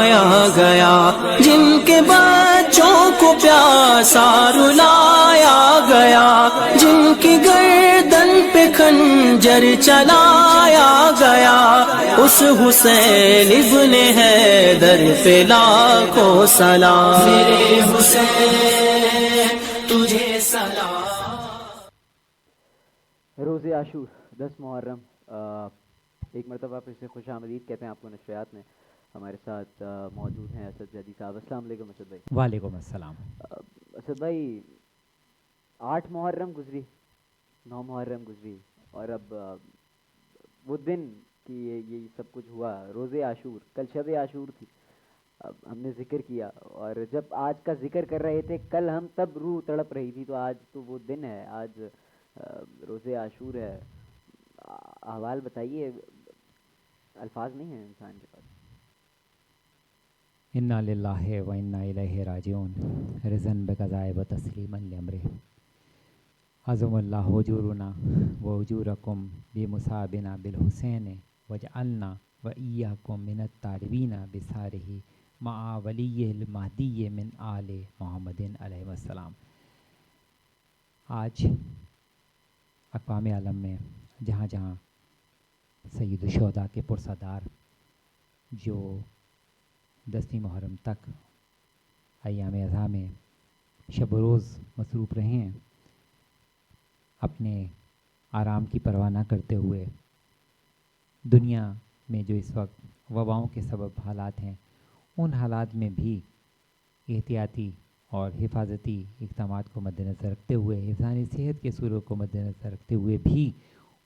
سنایا گیا، جن کے بچوں کو پیاسا رلایا گیا، جن کی گردن پہ خنجر چلایا گیا، اس حسین ابن حیدر پہ لاکھوں سلام، میرے حسین تجھے سلام۔ روز عاشور 10 محرم، ایک مرتبہ پھر سے خوش آمدید کہتے ہیں آپ کو نشریات میں۔ ہمارے ساتھ موجود ہیں اسد زیدی صاحب۔ السلام علیکم اسد بھائی۔ وعلیکم السلام۔ اسد بھائی، 8 محرم گزری، 9 محرم گزری، اور اب وہ دن کہ یہ سب کچھ ہوا، روز عاشور، کل شب عاشور تھی، اب ہم نے ذکر کیا، اور جب آج کا ذکر کر رہے تھے کل ہم تب روح تڑپ رہی تھی، تو آج تو وہ دن ہے، آج روز عاشور ہے۔ احوال بتائیے، الفاظ نہیں ہیں انسان کے پاس۔ انا للہ و انا الیہ راجعون، رضا بقضاء و تسلیما لامرہ، عظم اللہ اجورنا و اجورکم بمصابنا بالحسین واجعلنا و ایاکم من الطالبین بثارہ مع ولیہ المہدی من آل محمد علیہ السلام۔ آج اقوام عالم میں جہاں جہاں سید الشہداء کے پرسادار جو 10ویں محرم تک ایام اضحیٰ میں شب و روز مصروف رہے ہیں، اپنے آرام کی پرواہ نہ کرتے ہوئے دنیا میں جو اس وقت وباؤں کے سبب حالات ہیں، ان حالات میں بھی احتیاطی اور حفاظتی اقدامات کو مد نظر رکھتے ہوئے، حفظان صحت کے اصولوں کو مد نظر رکھتے ہوئے بھی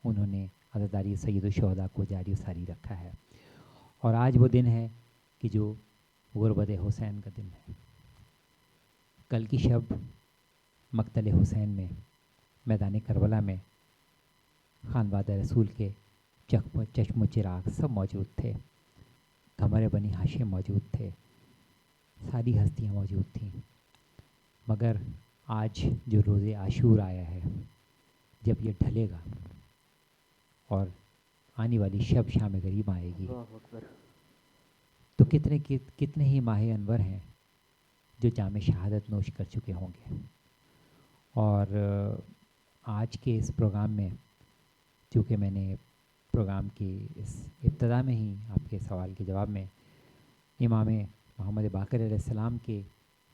انہوں نے عزاداری سید الشہداء کو جاری و ساری رکھا ہے۔ اور آج وہ دن ہے کہ جو غربت حسین کا دن ہے۔ کل کی شب مقتل حسین میں میدان کربلا میں خانواد رسول کے چشم و چراغ سب موجود تھے، قمر بنی ہاشم موجود تھے، ساری ہستیاں موجود تھیں، مگر آج جو روز عاشور آیا ہے، جب یہ ڈھلے گا اور آنے والی شب شام غریب آئے گی، تو کتنے ہی ماہ انور ہیں جو جام شہادت نوش کر چکے ہوں گے۔ اور آج کے اس پروگرام میں، چونکہ میں نے پروگرام کی اس ابتدا میں ہی آپ کے سوال کے جواب میں امام محمد باقر علیہ السلام کے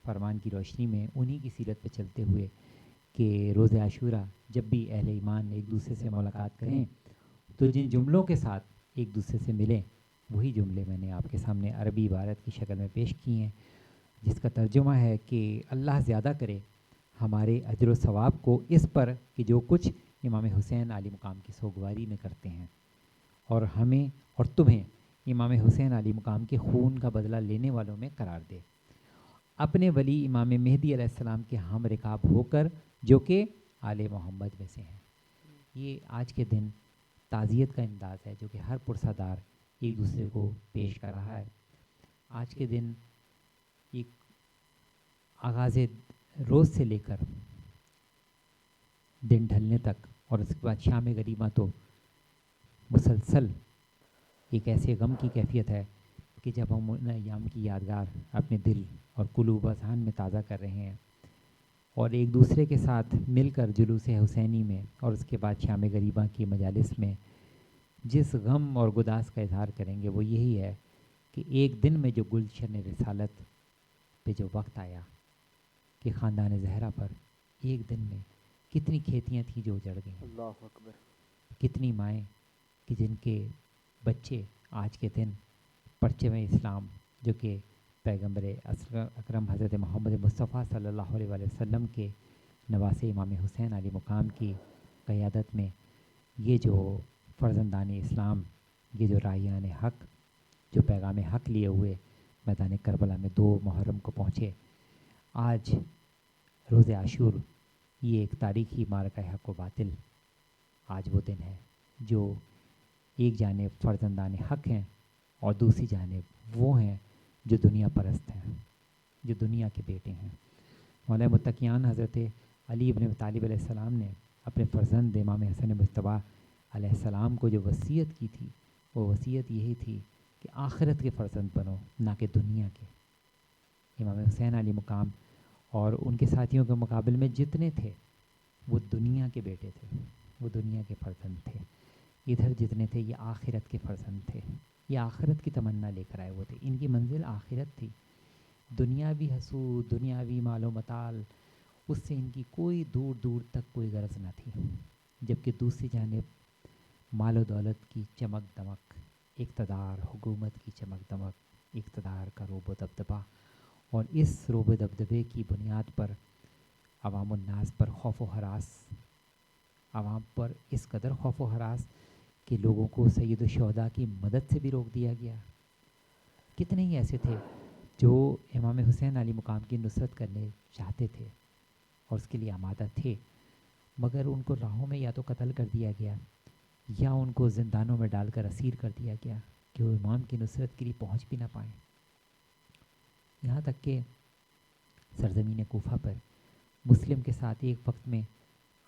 فرمان کی روشنی میں انہی کی سیرت پہ چلتے ہوئے کہ روز عاشورہ جب بھی اہل ایمان ایک دوسرے سے ملاقات کریں تو جن جملوں کے ساتھ ایک دوسرے سے ملیں، وہی جملے میں نے آپ کے سامنے عربی عبارت کی شکل میں پیش کی ہیں، جس کا ترجمہ ہے کہ اللہ زیادہ کرے ہمارے اجر و ثواب کو اس پر کہ جو کچھ امام حسین علی مقام کی سوگواری میں کرتے ہیں، اور ہمیں اور تمہیں امام حسین علی مقام کے خون کا بدلہ لینے والوں میں قرار دے، اپنے ولی امام مہدی علیہ السلام کے ہم رکاب ہو کر جو کہ آل محمد میں سے ہیں۔ یہ آج کے دن تعزیت کا انداز ہے جو کہ ہر پرسادار ایک دوسرے کو پیش کر رہا ہے۔ آج کے دن ایک آغاز روز سے لے کر دن ڈھلنے تک، اور اس کے بعد شام غریباں تو مسلسل ایک ایسے غم کی کیفیت ہے کہ جب ہم ان ایام کی یادگار اپنے دل اور قلوب و اذہان میں تازہ کر رہے ہیں، اور ایک دوسرے کے ساتھ مل کر جلوس حسینی میں اور اس کے بعد شام غریباں کی مجالس میں جس غم اور گداس کا اظہار کریں گے، وہ یہی ہے کہ ایک دن میں جو گلشن رسالت پہ جو وقت آیا کہ خاندان زہرا پر ایک دن میں کتنی کھیتیاں تھیں جو اجڑ گئیں، اللہ اکبر، کتنی مائیں کہ جن کے بچے آج کے دن پرچم اسلام جو کہ پیغمبر اکرم حضرت محمد مصطفیٰ صلی اللہ علیہ وآلہ وسلم کے نواسے امام حسین علی مقام کی قیادت میں یہ جو فرزندان اسلام، یہ جو راہیان حق، جو پیغام حق لیے ہوئے میدان کربلا میں 2 محرم کو پہنچے، آج روز عاشور یہ ایک تاریخی معرکہ حق و باطل، آج وہ دن ہے جو ایک جانب فرزندان حق ہیں اور دوسری جانب وہ ہیں جو دنیا پرست ہیں، جو دنیا کے بیٹے ہیں۔ مولا متقیان حضرت علی ابن طالب علیہ السلام نے اپنے فرزند امام حسن مجتبیٰ علیہ السلام کو جو وصیت کی تھی، وہ وصیت یہی تھی کہ کہ آخرت کے فرزند بنو نہ کہ دنیا کے. امام حسین علیہ مقام اور ان کے ساتھیوں کے مقابل میں جتنے تھے وہ دنیا کے بیٹے تھے, وہ دنیا کے فرزند تھے. ادھر جتنے تھے یہ آخرت کے فرزند تھے, یہ آخرت کی تمنا لے کر آئے ہوئے تھے. ان کی منزل آخرت تھی. دنیاوی حسود, دنیاوی مال و متال, اس سے ان کی کوئی دور دور تک کوئی غرض نہ تھی. جبکہ دوسری جانب مال و دولت کی چمک دمک, اقتدار, حکومت کی چمک دمک, اقتدار کا روب و دبدبہ, اور اس روب و دبدبے کی بنیاد پر عوام الناس پر خوف و ہراس, عوام پر اس قدر خوف و ہراس کہ لوگوں کو سید الشہداء کی مدد سے بھی روک دیا گیا. کتنے ہی ایسے تھے جو امام حسین علیہ مقام کی نصرت کرنے چاہتے تھے اور اس کے لیے آمادہ تھے, مگر ان کو راہوں میں یا تو قتل کر دیا گیا یا ان کو زندانوں میں ڈال کر اسیر کر دیا گیا کہ وہ امام کی نصرت کے لیے پہنچ بھی نہ پائیں. یہاں تک کہ سرزمین کوفہ پر مسلم کے ساتھ ایک وقت میں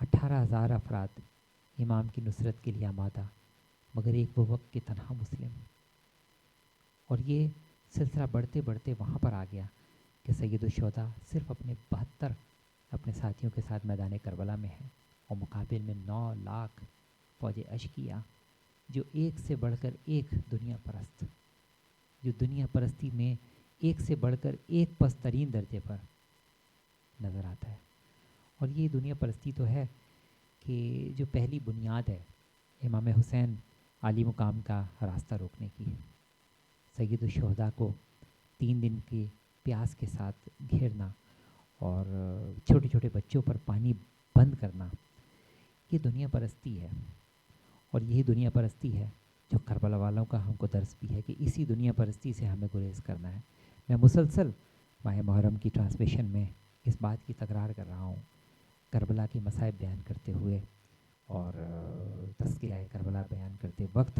18,000 افراد امام کی نصرت کے لیے آمادہ, مگر ایک وہ وقت کے تنہا مسلم. اور یہ سلسلہ بڑھتے بڑھتے وہاں پر آ گیا کہ سید الشہداء صرف اپنے 72 اپنے ساتھیوں کے ساتھ میدان کربلا میں ہیں, اور مقابل میں 9 لاکھ فوج اشقیہ جو ایک سے بڑھ کر ایک دنیا پرست, جو دنیا پرستی میں ایک سے بڑھ کر ایک پست ترین درجے پر نظر آتا ہے. اور یہ دنیا پرستی تو ہے کہ جو پہلی بنیاد ہے امام حسین علی مقام کا راستہ روکنے کی. سید الشہداء کو 3 دن کے پیاس کے ساتھ گھیرنا اور چھوٹے چھوٹے بچوں پر پانی بند کرنا, یہ دنیا پرستی ہے. اور یہی دنیا پرستی ہے جو کربلا والوں کا ہم کو درس بھی ہے کہ اسی دنیا پرستی سے ہمیں گریز کرنا ہے. میں مسلسل ماہ محرم کی ٹرانسمیشن میں اس بات کی تکرار کر رہا ہوں, کربلا کی مصائب بیان کرتے ہوئے اور تذکرہ کربلا بیان کرتے وقت,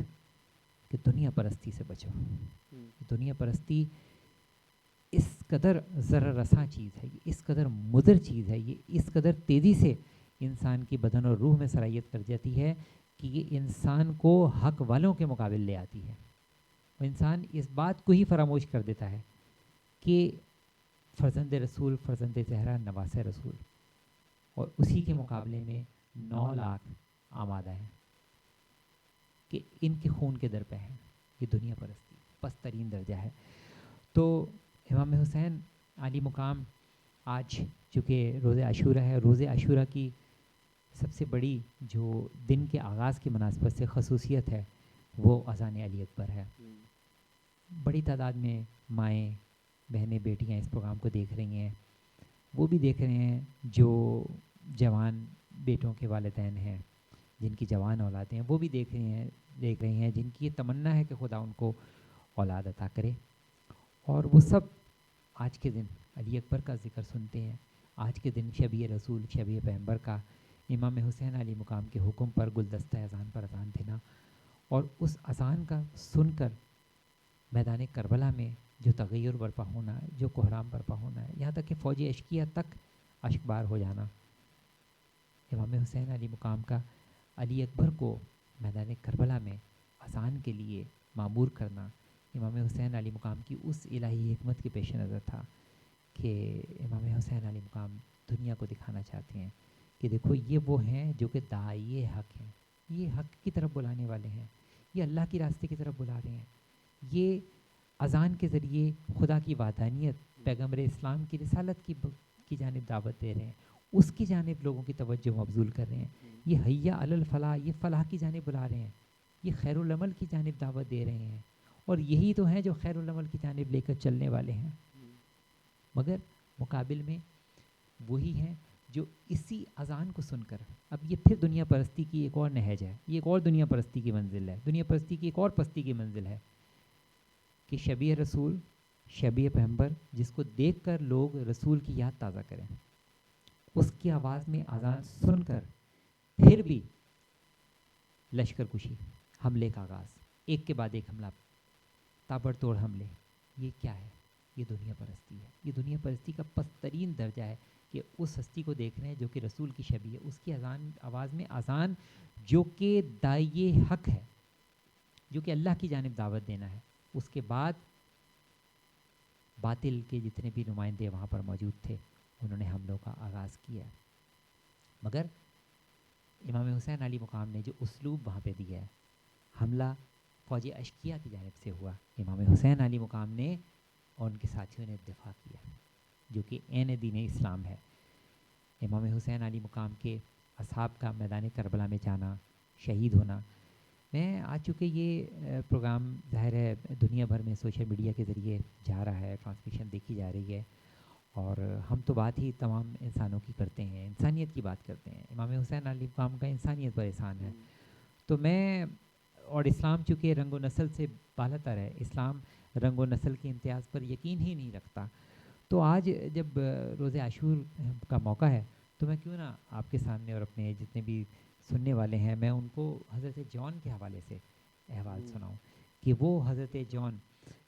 کہ دنیا پرستی سے بچو. دنیا پرستی اس قدر ضرر رساں چیز ہے, یہ اس قدر مضر چیز ہے, یہ اس قدر تیزی سے انسان کی بدن اور روح میں صلاحیت کر جاتی ہے کہ یہ انسان کو حق والوں کے مقابل لے آتی ہے. اور انسان اس بات کو ہی فراموش کر دیتا ہے کہ فرزند رسول, فرزند زہرا, نواس رسول, اور اسی کے مقابلے میں 9 لاکھ آمادہ ہیں کہ ان کے خون کے در پہ ہیں. یہ دنیا پرستی پست ترین درجہ ہے. تو امام حسین علی مقام آج چونکہ روز عاشورہ ہے, روز عاشورہ کی سب سے بڑی جو دن کے آغاز کی مناسبت سے خصوصیت ہے وہ اذان علی اکبر ہے. بڑی تعداد میں مائیں, بہنیں, بیٹیاں اس پروگرام کو دیکھ رہی ہیں. وہ بھی دیکھ رہے ہیں جو جوان بیٹوں کے والدین ہیں, جن کی جوان اولادیں ہیں, وہ بھی دیکھ رہے ہیں جن کی یہ تمنا ہے کہ خدا ان کو اولاد عطا کرے. اور وہ سب آج کے دن علی اکبر کا ذکر سنتے ہیں. آج کے دن شبیہ رسول, شبیہ پیغمبر کا, امام حسین علی مقام کے حکم پر گلدستہ اذان پر اذان دینا, اور اس اذان کا سن کر میدان کربلا میں جو تغیر برپا ہونا, جو کوہرام برپا ہونا ہے, یہاں تک کہ فوج اشقیہ تک اشکبار ہو جانا, امام حسین علی مقام کا علی اکبر کو میدان کربلا میں اذان کے لیے معمور کرنا, امام حسین علی مقام کی اس الہی حکمت کے پیش نظر تھا کہ امام حسین علی مقام دنیا کو دکھانا چاہتے ہیں کہ دیکھو یہ وہ ہیں جو کہ داعی حق ہیں, یہ حق کی طرف بلانے والے ہیں, یہ اللہ کی راستے کی طرف بلا رہے ہیں. یہ اذان کے ذریعے خدا کی وحدانیت, پیغمبر اسلام کی رسالت کی جانب دعوت دے رہے ہیں, اس کی جانب لوگوں کی توجہ مبذول کر رہے ہیں. یہ حیا علی الفلاح, یہ فلاح کی جانب بلا رہے ہیں, یہ خیر العمل کی جانب دعوت دے رہے ہیں. اور یہی تو ہیں جو خیر العمل کی جانب لے کر چلنے والے ہیں. مگر مقابل میں وہی ہیں جو اسی اذان کو سن کر, اب یہ پھر دنیا پرستی کی ایک اور نہج ہے, یہ ایک اور دنیا پرستی کی منزل ہے, دنیا پرستی کی ایک اور پستی کی منزل ہے کہ شبیہ رسول, شبیہ پیغمبر, جس کو دیکھ کر لوگ رسول کی یاد تازہ کریں, اس کی آواز میں اذان سن کر پھر بھی لشکر کشی, حملے کا آغاز, ایک کے بعد ایک حملہ, تابڑ توڑ حملے. یہ کیا ہے؟ یہ دنیا پرستی ہے. یہ دنیا پرستی کا پست ترین درجہ ہے کہ اس ہستی کو دیکھ رہے ہیں جو کہ رسول کی شبیہ ہے, اس کی آواز میں اذان جو کہ داعی حق ہے, جو کہ اللہ کی جانب دعوت دینا ہے, اس کے بعد باطل کے جتنے بھی نمائندے وہاں پر موجود تھے انہوں نے حملوں کا آغاز کیا، مگر امام حسین علی مقام نے جو اسلوب وہاں پہ دیا ہے، حملہ فوج اشکیہ کی جانب سے ہوا، امام حسین علی مقام نے اور ان کے ساتھیوں نے دفاع کیا، جو کہ عین دین اسلام ہے۔ امام حسین علی مقام کے اصحاب کا میدان کربلا میں جانا، شہید ہونا، میں آج چونکہ یہ پروگرام ظاہر ہے دنیا بھر میں سوشل میڈیا کے ذریعے جا رہا ہے، ٹرانسمیشن دیکھی جا رہی ہے، اور ہم تو بات ہی تمام انسانوں کی کرتے ہیں، انسانیت کی بات کرتے ہیں۔ امام حسین علی مقام کا انسانیت پر احسان ہے، تو میں اور اسلام چونکہ رنگ و نسل سے بالاتر ہے، اسلام رنگ و نسل کے امتیاز پر یقین ہی نہیں رکھتا، تو آج جب روز عاشور کا موقع ہے تو میں کیوں نہ آپ کے سامنے اور اپنے جتنے بھی سننے والے ہیں میں ان کو حضرت جون کے حوالے سے احوال سناؤں کہ وہ حضرت جون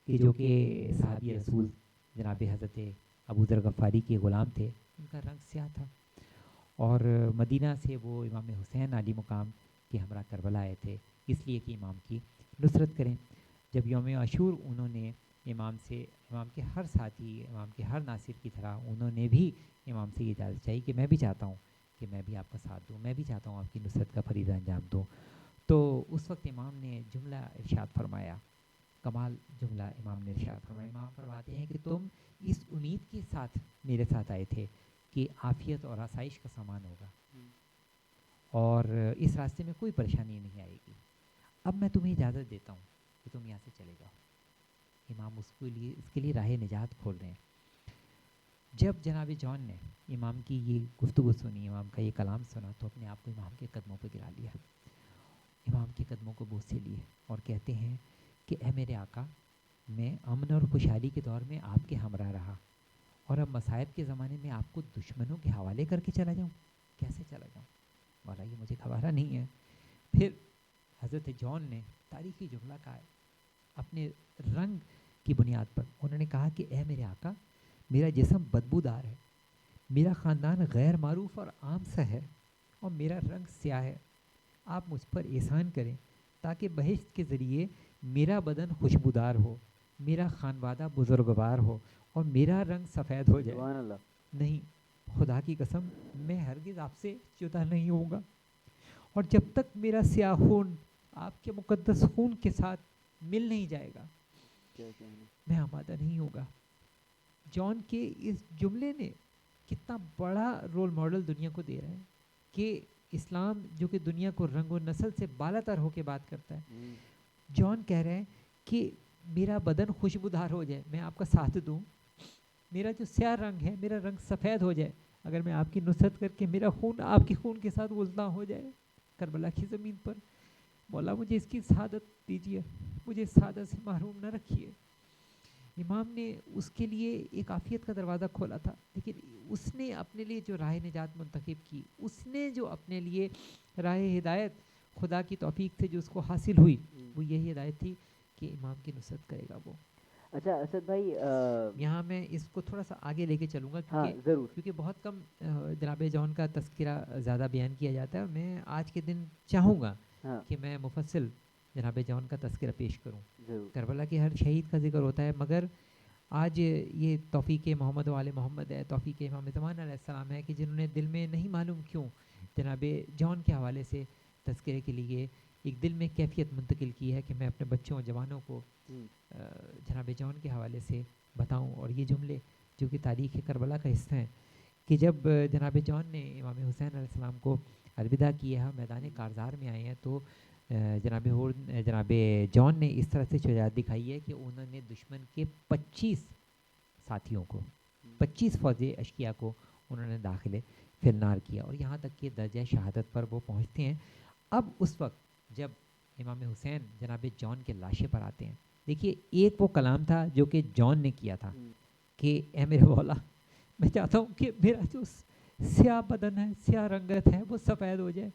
کہ جو کہ صحابی رسول جناب حضرت ابو ذر غفاری کے غلام تھے، ان کا رنگ سیاہ تھا، اور مدینہ سے وہ امام حسین علی مقام کے ہمراہ کربلا آئے تھے اس لیے کہ امام کی نصرت کریں۔ جب یوم عاشور انہوں نے امام کے ہر ساتھی، امام کے ہر ناصر کی طرح انہوں نے بھی امام سے یہ اجازت چاہی کہ میں بھی چاہتا ہوں کہ میں بھی آپ کا ساتھ دوں، میں بھی چاہتا ہوں آپ کی نصرت کا فریضہ انجام دوں، تو اس وقت امام نے جملہ ارشاد فرمایا، کمال جملہ امام نے ارشاد فرمایا، امام فرماتے ہیں کہ تم اس امید کے ساتھ میرے ساتھ آئے تھے کہ عافیت اور آسائش کا سامان ہوگا اور اس راستے میں کوئی پریشانی نہیں آئے گی، اب میں تمہیں اجازت دیتا ہوں کہ تم یہاں سے چلے جاؤ۔ امام اس کے لیے راہ نجات کھول رہے ہیں۔ جب جناب جون نے امام کی یہ گفتگو سنی، امام کا یہ کلام سنا، تو اپنے آپ کو امام کے قدموں پہ گرا لیا، امام کے قدموں کو بوسے لیے اور کہتے ہیں کہ اے میرے آقا، میں امن اور خوشحالی کے دور میں آپ کے ہمراہ رہا اور اب مصائب کے زمانے میں آپ کو دشمنوں کے حوالے کر کے چلا جاؤں، کیسے چلا جاؤں؟ مولا یہ مجھے گوارا نہیں ہے۔ پھر حضرت جون نے تاریخی جملہ کہا ہے اپنے رنگ کی بنیاد پر، انہوں نے کہا کہ اے میرے آقا، میرا جسم بدبودار ہے، میرا خاندان غیر معروف اور عام سا ہے اور میرا رنگ سیاہ ہے، آپ مجھ پر احسان کریں تاکہ بہشت کے ذریعے میرا بدن خوشبودار ہو، میرا خانوادہ بزرگوار ہو اور میرا رنگ سفید ہو جائے۔ سبحان اللہ۔ نہیں، خدا کی قسم میں ہرگز آپ سے جدا نہیں ہوں گا، اور جب تک میرا سیاہ خون آپ کے مقدس خون کے ساتھ مل نہیں جائے گا میں آمادہ نہیں ہوں گا۔ جون کے اس جملے نے کتنا بڑا رول ماڈل دنیا کو دے رہا ہے کہ اسلام جو کہ دنیا کو رنگ و نسل سے بالاتر ہو کے بات کرتا ہے، جون کہہ رہے ہیں کہ میرا بدن خوشبودار ہو جائے، میں آپ کا ساتھ دوں، میرا جو سیاہ رنگ ہے میرا رنگ سفید ہو جائے، اگر میں آپ کی نصرت کر کے میرا خون آپ کے خون کے ساتھ گلزاں ہو جائے کربلا کی زمین پر، مولا مجھے اس کی سعادت دیجیے، مجھے اس سعادت سے محروم نہ رکھیے۔ امام نے اس کے لیے ایک عافیت کا دروازہ کھولا تھا، لیکن اس نے اپنے لیے جو راہ نجات منتخب کی، اس نے جو اپنے لیے راہ ہدایت خدا کی توفیق سے جو اس کو حاصل ہوئی، وہ یہی ہدایت تھی کہ امام کی نصرت کرے گا وہ۔ اچھا اسد بھائی، یہاں میں اس کو تھوڑا سا آگے لے کے چلوں گا ہاں ضرور، کیونکہ بہت کم جناب جون کا تذکرہ زیادہ بیان کیا جاتا ہے، اور میں آج کے دن چاہوں گا ہاں کہ میں مفصل جناب جون کا تذکرہ پیش کروں۔ ضرور، کربلا کے ہر شہید کا ذکر ہوتا ہے، مگر آج یہ توفیق محمد و آل محمد ہے، توفیق امام زمان علیہ السلام ہے کہ جنہوں نے دل میں نہیں معلوم کیوں جناب جون کے حوالے سے تذکرے کے لیے ایک دل میں کیفیت منتقل کی ہے کہ میں اپنے بچوں اور جوانوں کو جناب جون کے حوالے سے بتاؤں، اور یہ جملے جو کہ تاریخ کربلا کا حصہ ہیں کہ جب جناب جون نے امام حسین علیہ السلام کو الوداع کیا ہے، میدان کارزار میں آئے ہیں، تو جناب جون نے اس طرح سے شجاعت دکھائی ہے کہ انہوں نے دشمن کے 25 ساتھیوں کو، 25 فوج اشکیا کو انہوں نے داخل فی النار کیا، اور یہاں تک کہ درجہ شہادت پر وہ پہنچتے ہیں۔ اب اس وقت جب امام حسین جناب جون کے لاشے پر آتے ہیں، دیکھیے ایک وہ کلام تھا جو کہ جون نے کیا تھا کہ اے میرے مولا، میں چاہتا ہوں کہ میرا جو سیاہ بدن ہے، سیاہ رنگت ہے، وہ سفید ہو جائے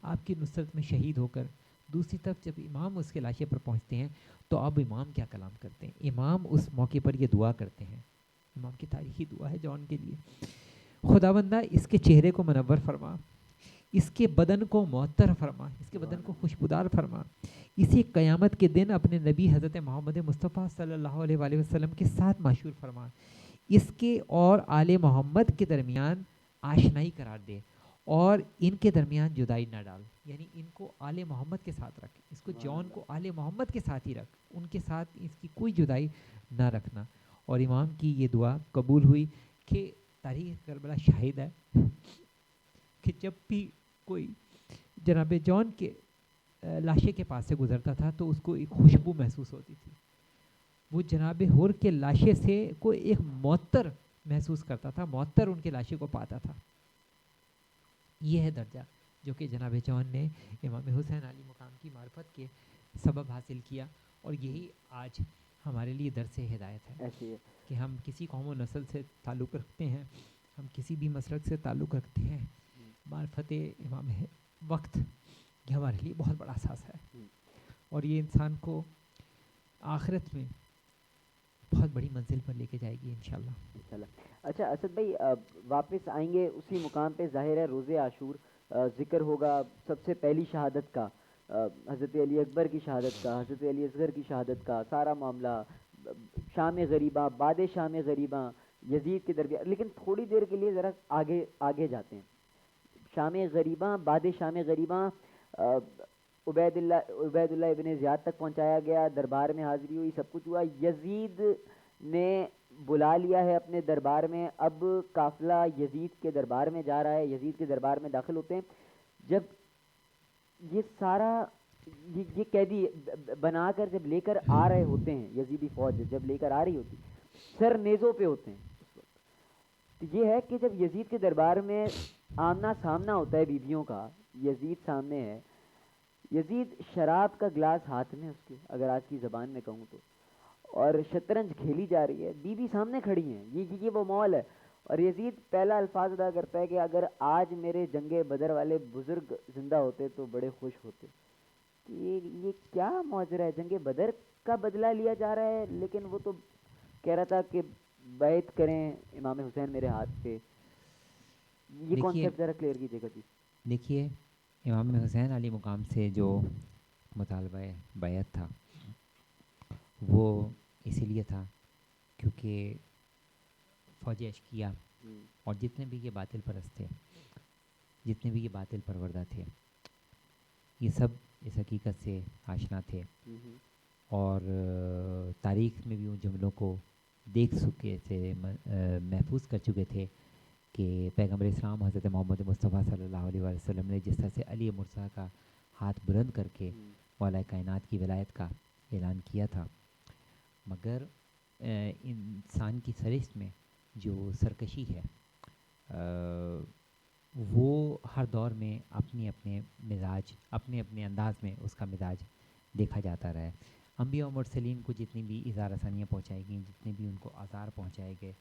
آپ کی نصرت میں شہید ہو کر۔ دوسری طرف جب امام اس کے لاشے پر پہنچتے ہیں تو اب امام کیا کلام کرتے ہیں؟ امام اس موقع پر یہ دعا کرتے ہیں، امام کی تاریخی دعا ہے جون کے لیے، خداوندہ اس کے چہرے کو منور فرما، اس کے بدن کو معطر فرما، اس کے بدن کو خوشبودار فرما، اسے قیامت کے دن اپنے نبی حضرت محمد مصطفیٰ صلی اللہ علیہ وآلہ وسلم کے ساتھ معشور فرما، اس کے اور آل محمد کے درمیان آشنائی قرار دے اور ان کے درمیان جدائی نہ ڈال، یعنی ان کو آل محمد کے ساتھ رکھ، اس کو جون کو آل محمد کے ساتھ ہی رکھ، ان کے ساتھ اس کی کوئی جدائی نہ رکھنا۔ اور امام کی یہ دعا قبول ہوئی کہ تاریخ کربلا شاہد ہے کہ جب بھی کوئی جناب جون کے لاشے کے پاس سے گزرتا تھا تو اس کو ایک خوشبو محسوس ہوتی تھی، وہ جناب حر کے لاشے سے کوئی ایک معطر محسوس کرتا تھا، معطر ان کے لاشے کو پاتا تھا۔ یہ ہے درجہ جو کہ جناب جون نے امام حسین علی مقام کی معرفت کے سبب حاصل کیا، اور یہی آج ہمارے لیے درس ہدایت ہے ایسے ہے کہ ہم کسی قوم و نسل سے تعلق رکھتے ہیں، ہم کسی بھی مسلک سے تعلق رکھتے ہیں، معرفت امام وقت یہ ہمارے لیے بہت بڑا احساس ہے، اور یہ انسان کو آخرت میں بہت بڑی منزل پر لے کے جائے گی انشاءاللہ۔ اچھا اسد بھائی واپس آئیں گے اسی مقام پہ، ظاہر ہے روز عاشور ذکر ہوگا سب سے پہلی شہادت کا، حضرت علی اکبر کی شہادت کا، حضرت علی اصغر کی شہادت کا سارا معاملہ، شام غریباں، بعد شام غریباں، یزید کے درمیان، لیکن تھوڑی دیر کے لیے ذرا آگے جاتے ہیں۔ شام غریباں، بعد شام غریباں، عبید اللہ ابن زیاد تک پہنچایا گیا، دربار میں حاضری ہوئی، سب کچھ ہوا، یزید نے بلا لیا ہے اپنے دربار میں، اب قافلہ یزید کے دربار میں جا رہا ہے، یزید کے دربار میں داخل ہوتے ہیں۔ جب یہ سارا یہ قیدی بنا کر جب لے کر آ رہے ہوتے ہیں، یزیدی فوج جب لے کر آ رہی ہوتی، سر نیزوں پہ ہوتے ہیں اس وقت، تو یہ ہے کہ جب یزید کے دربار میں آمنا سامنا ہوتا ہے بیویوں کا، یزید سامنے ہے، یزید شراب کا گلاس ہاتھ میں اس کے، اگر آج کی زبان میں کہوں تو، اور شطرنج کھیلی جا رہی ہے، بیوی سامنے کھڑی ہیں، یہ وہ ماحول ہے، اور یزید پہلا الفاظ ادا کرتا ہے کہ اگر آج میرے جنگ بدر والے بزرگ زندہ ہوتے تو بڑے خوش ہوتے۔ یہ کیا معجزہ ہے، جنگ بدر کا بدلہ لیا جا رہا ہے، لیکن وہ تو کہہ رہا تھا کہ بیعت کریں امام حسین میرے ہاتھ پہ۔ یہ کانسیپٹ ذرا کلیئر کیجیے گا جی۔ دیکھیے امام حسین علی مقام سے جو مطالبہ بیعت تھا وہ اسی لیے تھا کیونکہ فوج اشکیا اور جتنے بھی یہ باطل پرست تھے، جتنے بھی یہ باطل پروردہ تھے، یہ سب اس حقیقت سے آشنا تھے اور تاریخ میں بھی ان جملوں کو دیکھ چکے تھے، محفوظ کر چکے تھے کہ پیغمبر اسلام حضرت محمد مصطفیٰ صلی اللہ علیہ وسلم نے جس طرح سے علی مرزا کا ہاتھ بلند کر کے والا کائنات کی ولایت کا اعلان کیا تھا، مگر انسان کی سرشت میں جو سرکشی ہے وہ ہر دور میں اپنے اپنے مزاج، اپنے اپنے انداز میں اس کا مزاج دیکھا جاتا رہا ہے۔ انبیاء و مرسلین کو جتنی بھی اظہار رسانیاں پہنچائی گئیں، جتنے بھی ان کو آثار پہنچائے گئے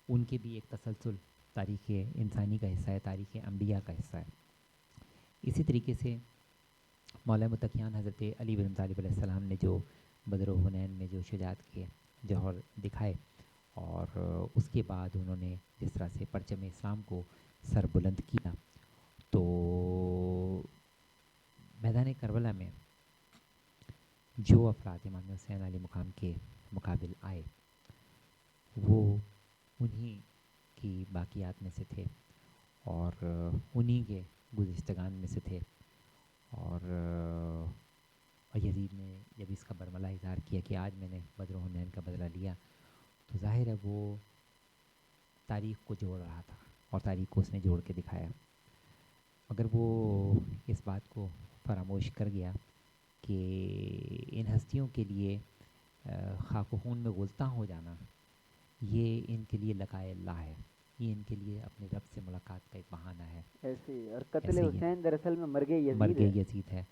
ان کے بھی ایک تسلسل تاریخ انسانی کا حصہ ہے، تاریخ انبیاء کا حصہ ہے۔ اسی طریقے سے مولا متقیان حضرت علی بن طالب علیہ السلام نے جو بدر و حنین میں جو شجاعت کے جوہر دکھائے، اور اس کے بعد انہوں نے جس طرح سے پرچم اسلام کو سر بلند کیا، تو میدان کربلا میں جو افراد امام حسین علیہ مقام کے مقابل آئے وہ انہی کی باقیات میں سے تھے اور انہی کے گزشتگان میں سے تھے، اور یزید نے جب اس کا برملا اظہار کیا کہ آج میں نے بدر و حنین کا بدلہ لیا، تو ظاہر ہے وہ تاریخ کو جوڑ رہا تھا اور تاریخ کو اس نے جوڑ کے دکھایا، مگر وہ اس بات کو فراموش کر گیا کہ ان ہستیوں کے لیے خاک و خون میں غلطاں ہو جانا یہ ان کے لیے لقائے اللہ ہے، یہ ان کے لیے اپنے رب سے ملاقات کا ایک بہانہ ہے۔ ایسے اور قتل حسین دراصل میں مرگ یزید ہے،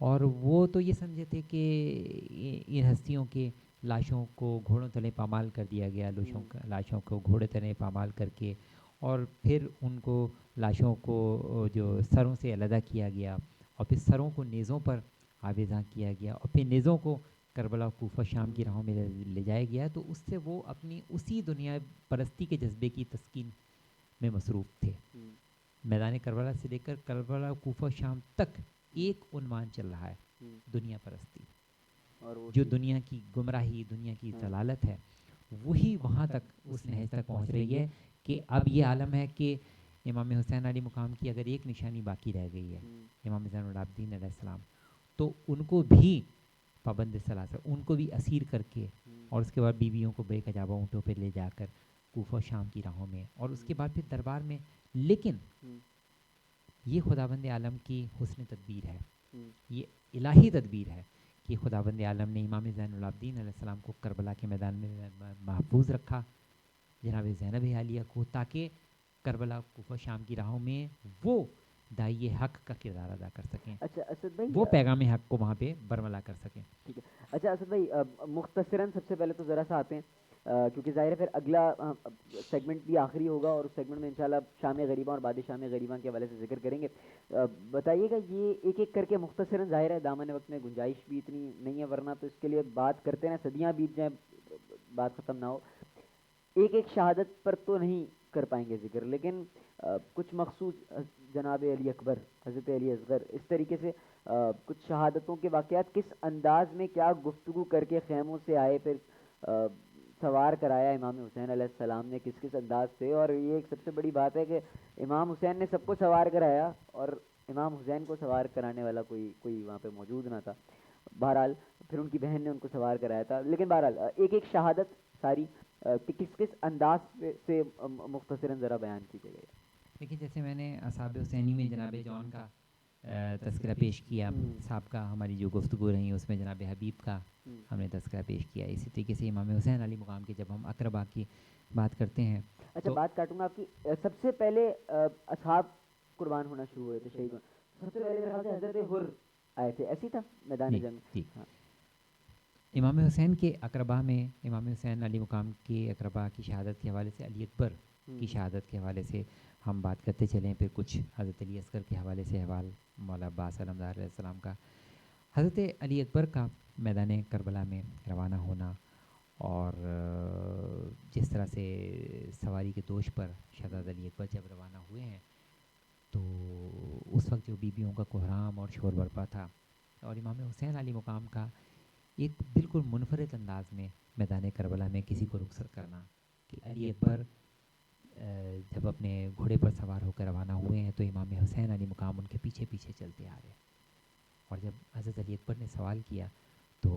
اور وہ تو یہ سمجھے تھے کہ ان ہستیوں کے لاشوں کو گھوڑوں تلے پامال کر دیا گیا، لاشوں کو گھوڑے تلے پامال کر کے، اور پھر ان کو لاشوں کو جو سروں سے علیحدہ کیا گیا، اور پھر سروں کو نیزوں پر آویزاں کیا گیا، اور پھر نیزوں کو کربلا کوفہ شام کی راہوں میں لے جایا گیا، تو اس سے وہ اپنی اسی دنیا پرستی کے جذبے کی تسکین میں مصروف تھے۔ میدان کربلا سے لے کر کربلا کوفہ شام تک ایک عنوان چل رہا ہے، دنیا پرستی، اور وہ جو دنیا کی گمراہی، دنیا کی ضلالت ہے، وہی وہاں تک اس نہج تک پہنچ رہی ہے کہ اب یہ عالم ہے کہ امام حسین علیہ مقام کی اگر ایک نشانی باقی رہ گئی ہے، امام زین العابدین علیہ السلام، تو ان کو بھی پابند سلاسل، ان کو بھی اسیر کر کے، اور اس کے بعد بیویوں کو بے کجابہ اونٹوں پہ لے جا کر کوفہ شام کی راہوں میں، اور اس کے بعد پھر دربار میں. لیکن یہ خداوند عالم کی حسن تدبیر ہے، یہ الہی تدبیر ہے کہ خداوند عالم نے امام زین العابدین علیہ السلام کو کربلا کے میدان میں محفوظ رکھا، جناب زینب عالیہ کو، تاکہ کربلا کوفہ شام کی راہوں میں وہ داعی حق کا کردار ادا کر سکیں، اچھا اسد بھائی، وہ پیغام حق کو وہاں پہ برملا کر سکیں. ٹھیک ہے. اچھا اسد بھائی، مختصراً سب سے پہلے تو ذرا سا آتے ہیں کیونکہ ظاہر ہے پھر اگلا سیگمنٹ بھی آخری ہوگا، اور اس سیگمنٹ میں انشاءاللہ شام غریباں اور بعد شام غریباں کے حوالے سے ذکر کریں گے. بتائیے گا یہ ایک ایک کر کے مختصراً، ظاہر ہے دامن وقت میں گنجائش بھی اتنی نہیں ہے، ورنہ تو اس کے لیے بات کرتے ہیں، صدیاں بیت جائیں بات ختم نہ ہو. ایک ایک شہادت پر تو نہیں کر پائیں گے ذکر، لیکن کچھ مخصوص جناب علی اکبر، حضرت علی اصغر، اس طریقے سے کچھ شہادتوں کے واقعات کس انداز میں کیا گفتگو کر کے خیموں سے آئے، پھر سوار کرایا امام حسین علیہ السلام نے کس کس انداز سے. اور یہ ایک سب سے بڑی بات ہے کہ امام حسین نے سب کو سوار کرایا اور امام حسین کو سوار کرانے والا کوئی وہاں پہ موجود نہ تھا. بہرحال پھر ان کی بہن نے ان کو سوار کرایا تھا. لیکن بہرحال ایک ایک شہادت ساری کہ کس کس انداز سے مختصراً ذرا بیان کیجیے گا. لیکن جیسے میں نے اصحاب حسینی میں جناب جون کا تذکرہ پیش کیا، صاحب کا ہماری جو گفتگو رہی اس میں جناب حبیب کا ہم نے تذکرہ پیش کیا، اسی طریقے سے امام حسین علی مقام کے جب ہم اقربا کی بات کرتے ہیں. اچھا بات کاٹوں گا آپ کی. سب سے پہلے اصحاب قربان ہونا شروع ہوئے تھے، شہید ہوئے. سب سے پہلے میرے خیال سے حضرت حر آئے تھے، ایسی تھا میدان جنگ. امام حسین کے اقربا میں امام حسین علی مقام کے اقربا کی شہادت کے حوالے سے علی اکبر کی شہادت کے حوالے سے ہم بات کرتے چلیں. پھر کچھ حضرت علی اصغر کے حوالے سے احوال مولا عباس علمدار علیہ السلام کا. حضرت علی اکبر کا میدان کربلا میں روانہ ہونا، اور جس طرح سے سواری کے دوش پر شہزادہ علی اکبر جب روانہ ہوئے ہیں، تو اس وقت جو بیویوں کا کوہرام اور شور برپا تھا، اور امام حسین علی مقام کا ایک بالکل منفرد انداز میں میدان کربلا میں کسی کو رخصت کرنا، کہ علی اکبر جب اپنے گھوڑے پر سوار ہو کر روانہ ہوئے ہیں تو امام حسین علی مقام ان کے پیچھے پیچھے چلتے آ رہے ہیں. اور جب حضرت علی اکبر نے سوال کیا تو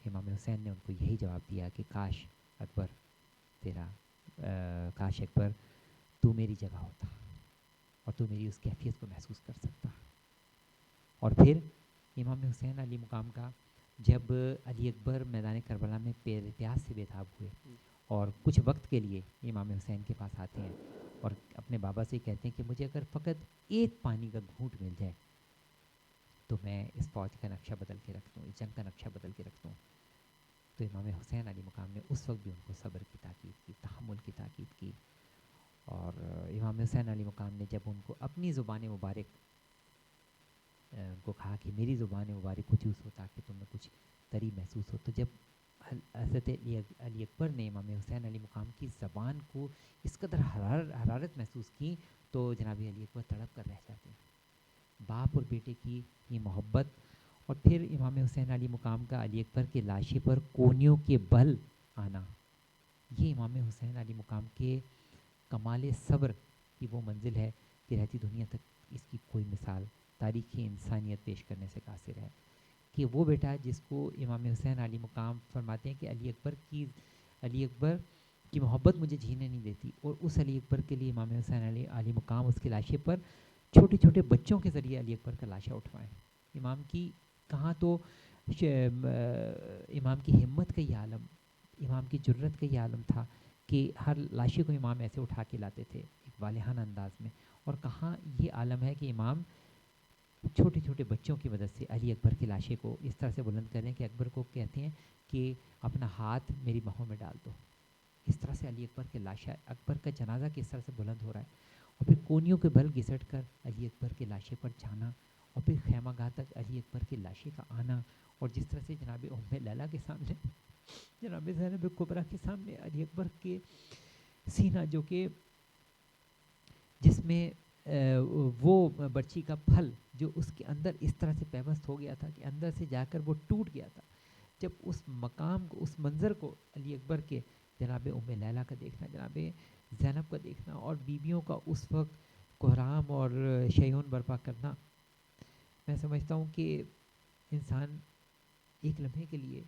امام حسین نے ان کو یہی جواب دیا کہ کاش اکبر کاش اکبر تو میری جگہ ہوتا اور تو میری اس کیفیت کو محسوس کر سکتا. اور پھر امام حسین علی مقام کا جب علی اکبر میدان کربلا میں پیر پیاس سے بے تاب ہوئے اور کچھ وقت کے لیے امام حسین کے پاس آتے ہیں اور اپنے بابا سے کہتے ہیں کہ مجھے اگر فقط ایک پانی کا گھونٹ مل جائے تو میں اس فوج کا نقشہ بدل کے رکھ دوں، اس جنگ کا نقشہ بدل کے رکھ دوں. تو امام حسین علی مقام نے اس وقت بھی ان کو صبر کی تاکید کی، تحمل کی تاکید کی. اور امام حسین علی مقام نے جب ان کو اپنی زبان مبارک کو کہا کہ میری زبان مبارک کو چوس ہو تاکہ تم میں کچھ طری محسوس ہو، تو جب حضرت علی اکبر نے امام حسین علی مقام کی زبان کو اس قدر حرارت محسوس کی تو جناب علی اکبر تڑپ کر رہ جاتے ہیں. باپ اور بیٹے کی یہ محبت. اور پھر امام حسین علی مقام کا علی اکبر کے لاشے پر کونیوں کے بل آنا، یہ امام حسین علی مقام کے کمال صبر کی وہ منزل ہے کہ رہتی دنیا تک اس کی کوئی مثال تاریخی انسانیت پیش کرنے سے قاصر ہے. کہ وہ بیٹا جس کو امام حسین علی مقام فرماتے ہیں کہ علی اکبر کی محبت مجھے جینے نہیں دیتی، اور اس علی اکبر کے لیے امام حسین علی مقام اس کے لاشے پر چھوٹے چھوٹے بچوں کے ذریعے علی اکبر کا لاشا اٹھوائیں. امام کی کہاں تو امام کی ہمت کا یہ عالم، امام کی جرت کا یہ عالم تھا کہ ہر لاشے کو امام ایسے اٹھا کے لاتے تھے ایک والہانہ انداز میں. اور کہاں یہ عالم ہے کہ امام چھوٹے چھوٹے بچوں کی مدد سے علی اکبر کے لاشے کو اس طرح سے بلند کریں کہ اکبر کو کہتے ہیں کہ اپنا ہاتھ میری باہوں میں ڈال دو. اس طرح سے علی اکبر کے لاشا، اکبر کا جنازہ کس طرح سے بلند ہو رہا ہے. اور پھر کونیوں کے بل گھسٹ کر علی اکبر کے لاشے پر جانا، اور پھر خیمہ گاہ تک علی اکبر کے لاشے کا آنا. اور جس طرح سے جناب ام لیلہ کے سامنے، جناب زینب کبریٰ کے سامنے علی اکبر کے سینہ جو کہ جس میں وہ برچی کا پھل جو اس کے اندر اس طرح سے پیوست ہو گیا تھا کہ اندر سے جا کر وہ ٹوٹ گیا تھا. جب اس مقام کو، اس منظر کو علی اکبر کے جناب ام لیلہ کا دیکھنا، جناب زینب کا دیکھنا، اور بیویوں کا اس وقت کوحرام اور شیون برپا کرنا، میں سمجھتا ہوں کہ انسان ایک لمحے کے لیے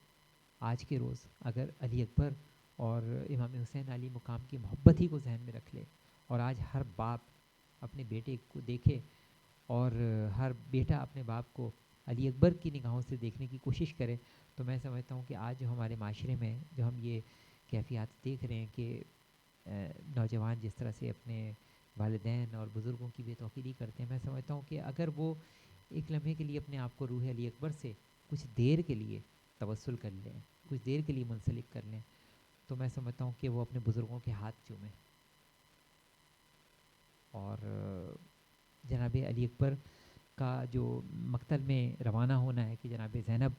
آج کے روز اگر علی اکبر اور امام حسین علی مقام کی محبت ہی کو ذہن میں رکھ لے، اور آج ہر باپ اپنے بیٹے کو دیکھے اور ہر بیٹا اپنے باپ کو علی اکبر کی نگاہوں سے دیکھنے کی کوشش کرے، تو میں سمجھتا ہوں کہ آج جو ہمارے معاشرے میں جو ہم یہ کیفیات دیکھ رہے ہیں کہ نوجوان جس طرح سے اپنے والدین اور بزرگوں کی بے توقیری کرتے ہیں، میں سمجھتا ہوں کہ اگر وہ ایک لمحے کے لیے اپنے آپ کو روح علی اکبر سے کچھ دیر کے لیے توسل کر لیں، کچھ دیر کے لیے منسلک کر لیں، تو میں سمجھتا ہوں کہ وہ اپنے بزرگوں کے ہاتھ چومیں. اور جناب علی اکبر کا جو مقتل میں روانہ ہونا ہے کہ جناب زینب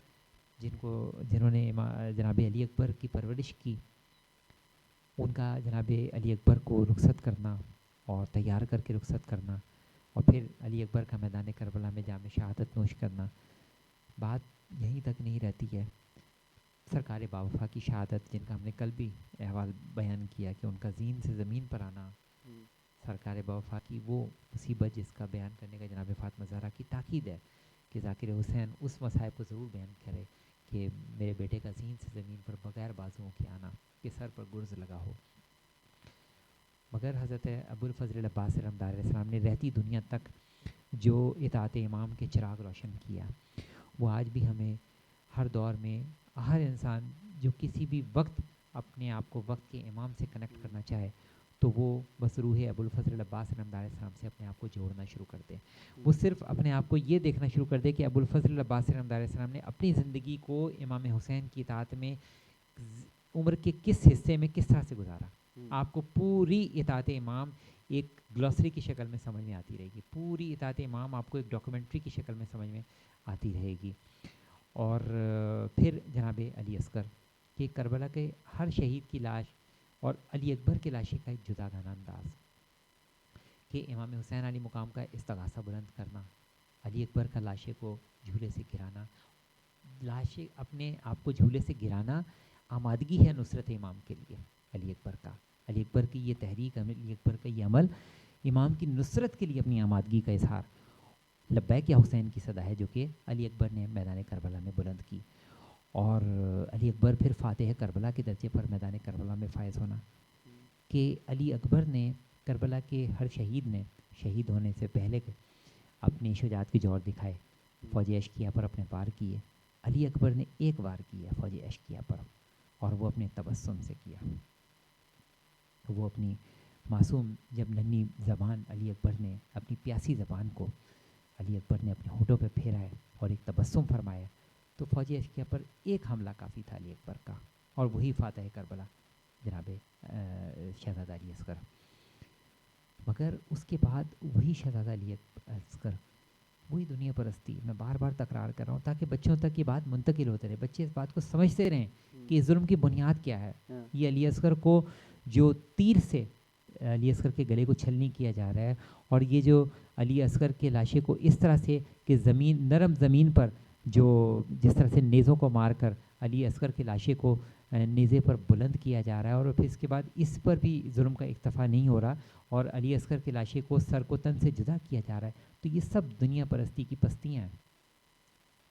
جنہوں نے جناب علی اکبر کی پرورش کی، ان کا جناب علی اکبر کو رخصت کرنا اور تیار کر کے رخصت کرنا، اور پھر علی اکبر کا میدان کربلا میں جام شہادت نوش کرنا، بات یہیں تک نہیں رہتی ہے. سرکار باوفا کی شہادت، جن کا ہم نے کل بھی احوال بیان کیا کہ ان کا زین سے زمین پر آنا، سرکار باوفا کی وہ مصیبت جس کا بیان کرنے کا جناب فاطمہ زہرا کی تاکید ہے کہ ذاکر حسین اس مصائب کو ضرور بیان کرے کہ میرے بیٹے کا زین سے زمین پر بغیر بازوؤں کے آنا، کہ سر پر گرز لگا ہو. مگر حضرت ابو الفضل العباس علمدار علیہ السلام نے رہتی دنیا تک جو اطاعت امام کے چراغ روشن کیا، وہ آج بھی ہمیں ہر دور میں ہر انسان جو کسی بھی وقت اپنے آپ کو وقت کے امام سے کنیکٹ کرنا چاہے تو وہ بس روح ابو الفضل العباس علمدار علیہ السلام سے اپنے آپ کو جوڑنا شروع کر دے. وہ صرف اپنے آپ کو یہ دیکھنا شروع کر دے کہ ابو الفضل العباس علمدار علیہ السلام نے اپنی زندگی کو امام حسین کی اطاعت میں عمر کے کس حصے میں کس طرح سے گزارا. آپ کو پوری اطاعت امام ایک گلوسری کی شکل میں سمجھ میں آتی رہے گی، پوری اطاعت امام آپ کو ایک ڈاکومنٹری کی شکل میں سمجھ میں آتی رہے گی. اور پھر جناب علی اصغر کہ کربلا کے ہر شہید کی لاش اور علی اکبر کی لاشیں کا ایک جدا گانا انداز، کہ امام حسین علی مقام کا استغاثہ بلند کرنا، علی اکبر کا لاشے کو جھولے سے گرانا، لاشیں اپنے آپ کو جھولے سے گرانا آمادگی ہے نصرت امام کے لیے. علی اکبر کا، علی اکبر کی یہ تحریک، علی اکبر کا یہ عمل امام کی نصرت کے لیے اپنی آمادگی کا اظہار. لبیک یا حسین کی صدا ہے جو کہ علی اکبر نے میدان کربلا میں بلند کی، اور علی اکبر پھر فاتح کربلا کے درجے پر میدان کربلا میں فائز ہونا، کہ علی اکبر نے کربلا کے ہر شہید نے شہید ہونے سے پہلے اپنی شجاعت کے جوہر دکھائے، فوج اشکیا پر اپنے وار کیے. علی اکبر نے ایک وار کیا فوج اشکیا پر، اور وہ اپنے تبسم سے کیا. وہ اپنی معصوم جب ننھی زبان علی اکبر نے اپنی پیاسی زبان کو علی اکبر نے اپنے ہونٹوں پہ پھیرا ہے اور ایک تبسم فرمایا، تو فوج اشکیا پر ایک حملہ کافی تھا علی اکبر کا، اور وہی فاتح کربلا جناب شہزادہ علی اصغر. مگر اس کے بعد وہی شہزادہ علی اصغر، وہی دنیا پرستی، میں بار بار تکرار کر رہا ہوں تاکہ بچوں تک یہ بات منتقل ہوتے رہے، بچے اس بات کو سمجھتے رہیں کہ ظلم کی بنیاد کیا ہے. یہ علی اصغر کو جو تیر سے علی اصغر کے گلے کو چھلنی کیا جا رہا ہے، اور یہ جو علی اصغر کے لاشے کو اس طرح سے کہ زمین، نرم زمین پر جو جس طرح سے نیزوں کو مار کر علی اصغر کے لاشے کو نیزے پر بلند کیا جا رہا ہے، اور پھر اس کے بعد اس پر بھی ظلم کا اکتفا نہیں ہو رہا اور علی اصغر کے لاشے کو سر کو تن سے جدا کیا جا رہا ہے. تو یہ سب دنیا پرستی کی پستیاں ہیں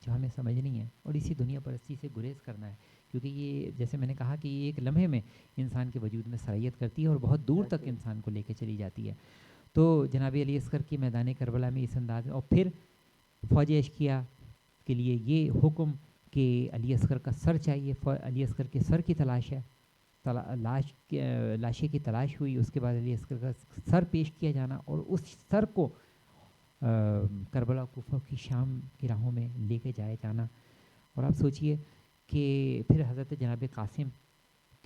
جو ہمیں سمجھنی ہیں، اور اسی دنیا پرستی سے گریز کرنا ہے، کیونکہ یہ جیسے میں نے کہا کہ یہ ایک لمحے میں انسان کے وجود میں سرایت کرتی ہے اور بہت دور تک انسان کو لے کے چلی جاتی ہے. تو جناب علی اصغر کی میدان کربلا میں اس انداز میں، اور پھر فوج اشکیا کے لیے یہ حکم کہ علی اصغر کا سر چاہیے، علی اصغر کے سر کی تلاش ہے، لاشے کی تلاش ہوئی، اس کے بعد علی اصغر کا سر پیش کیا جانا، اور اس سر کو کربلا کوفہ کی شام کی راہوں میں لے کے جائے جانا. اور آپ سوچئے کہ پھر حضرت جناب قاسم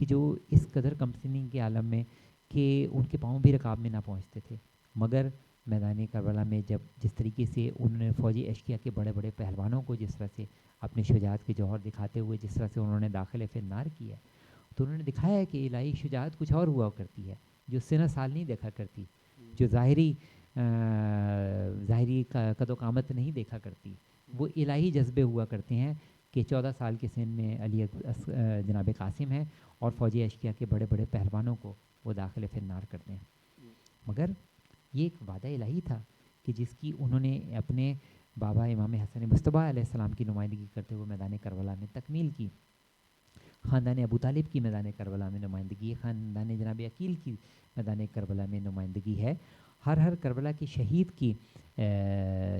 کی جو اس قدر کمسنی کے عالم میں کہ ان کے پاؤں بھی رکاب میں نہ پہنچتے تھے، مگر میدان کربلا میں جب جس طریقے سے انہوں نے فوجی اشکیا کے بڑے بڑے پہلوانوں کو جس طرح سے اپنے شجاعت کے جوہر دکھاتے ہوئے جس طرح سے انہوں نے داخل فی النار کیا، تو انہوں نے دکھایا ہے کہ الہی شجاعت کچھ اور ہوا کرتی ہے جو سنہ سال نہیں دیکھا کرتی، جو ظاہری ظاہری قد و قامت نہیں دیکھا کرتی. وہ الہی جذبے ہوا کرتے ہیں کہ 14 سال کے سن میں جناب قاسم ہیں اور فوجی اشقیاء کے بڑے بڑے پہلوانوں کو وہ داخل فی النار کرتے ہیں. مگر یہ ایک وعدہ الہی تھا کہ جس کی انہوں نے اپنے بابا امام حسن مصطفیٰ علیہ السلام کی نمائندگی کرتے ہوئے میدان کربلا میں تکمیل کی. خاندان ابو طالب کی میدان کربلا میں نمائندگی ہے, خاندان جناب عقیل کی میدان کربلا میں نمائندگی ہے. ہر کربلا کے شہید کی